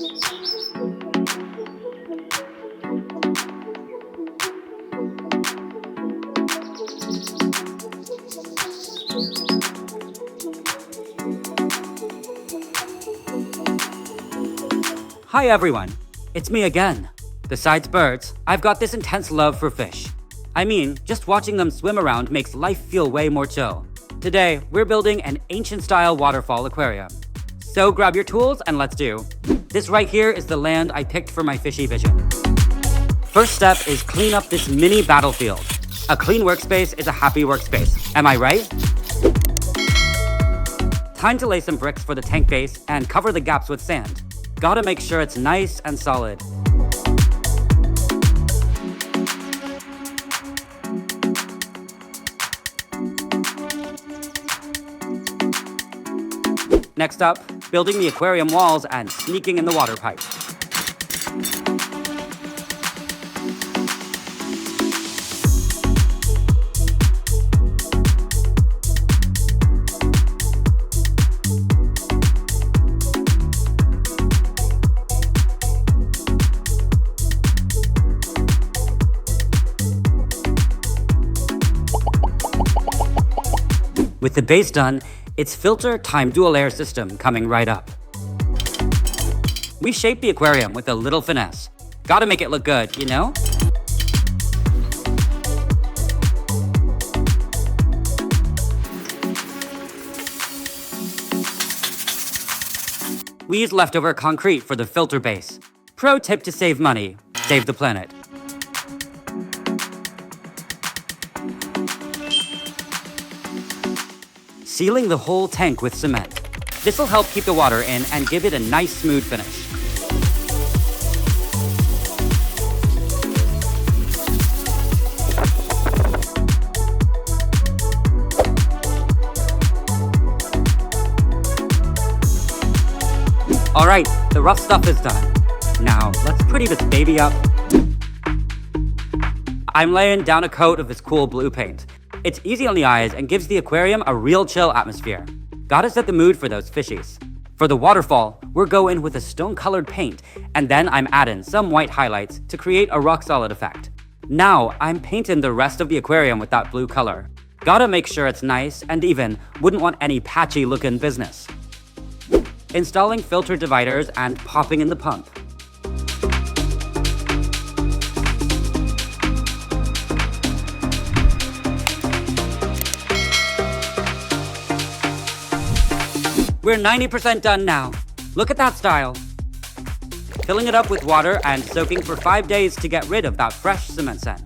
Hi everyone, it's me again. Besides birds, I've got this intense love for fish. I mean, just watching them swim around makes life feel way more chill. Today, we're building an ancient-style waterfall aquarium. So grab your tools and let's do. This right here is the land I picked for my fishy vision. First step is clean up this mini battlefield. A clean workspace is a happy workspace, am I right? Time to lay some bricks for the tank base and cover the gaps with sand. Gotta make sure it's nice and solid. Next up, building the aquarium walls and sneaking in the water pipe. With the base done, it's filter time dual layer system coming right up. We shaped the aquarium with a little finesse. Gotta make it look good, you know? We use leftover concrete for the filter base. Pro tip to save money, save the planet. Sealing the whole tank with cement. This will help keep the water in and give it a nice smooth finish. Alright, the rough stuff is done. Now, let's pretty this baby up. I'm laying down a coat of this cool blue paint. It's easy on the eyes and gives the aquarium a real chill atmosphere. Gotta set the mood for those fishies. For the waterfall, we're going with a stone-colored paint, and then I'm adding some white highlights to create a rock-solid effect. Now, I'm painting the rest of the aquarium with that blue color. Gotta make sure it's nice and even, wouldn't want any patchy-looking business. Installing filter dividers and popping in the pump. We're 90% done now. Look at that style. Filling it up with water and soaking for 5 days to get rid of that fresh cement scent.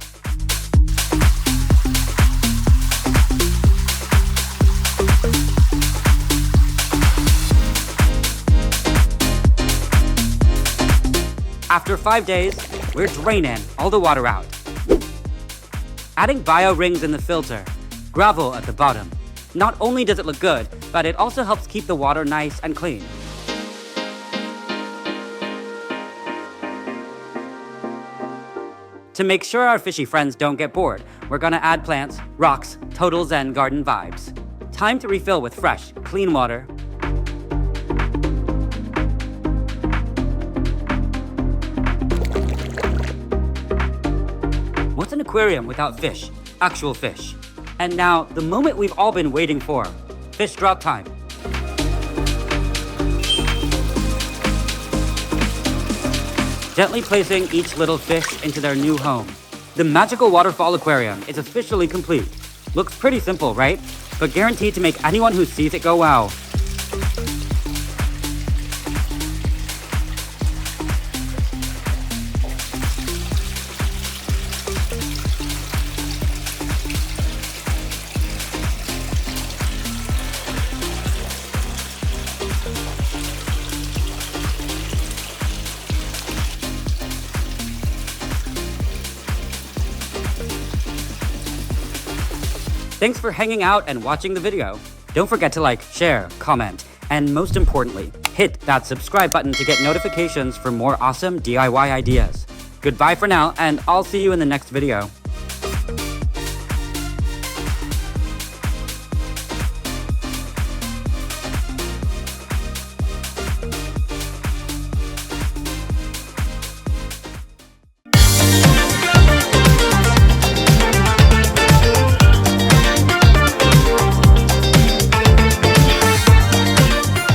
After 5 days, we're draining all the water out. Adding bio rings in the filter, gravel at the bottom. Not only does it look good, but it also helps keep the water nice and clean. To make sure our fishy friends don't get bored, we're gonna add plants, rocks, total zen garden vibes. Time to refill with fresh, clean water. What's an aquarium without fish? Actual fish. And now, the moment we've all been waiting for. Fish drop time. Gently placing each little fish into their new home. The magical waterfall aquarium is officially complete. Looks pretty simple, right? But guaranteed to make anyone who sees it go wow. Thanks for hanging out and watching the video. Don't forget to like, share, comment, and most importantly, hit that subscribe button to get notifications for more awesome DIY ideas. Goodbye for now, and I'll see you in the next video.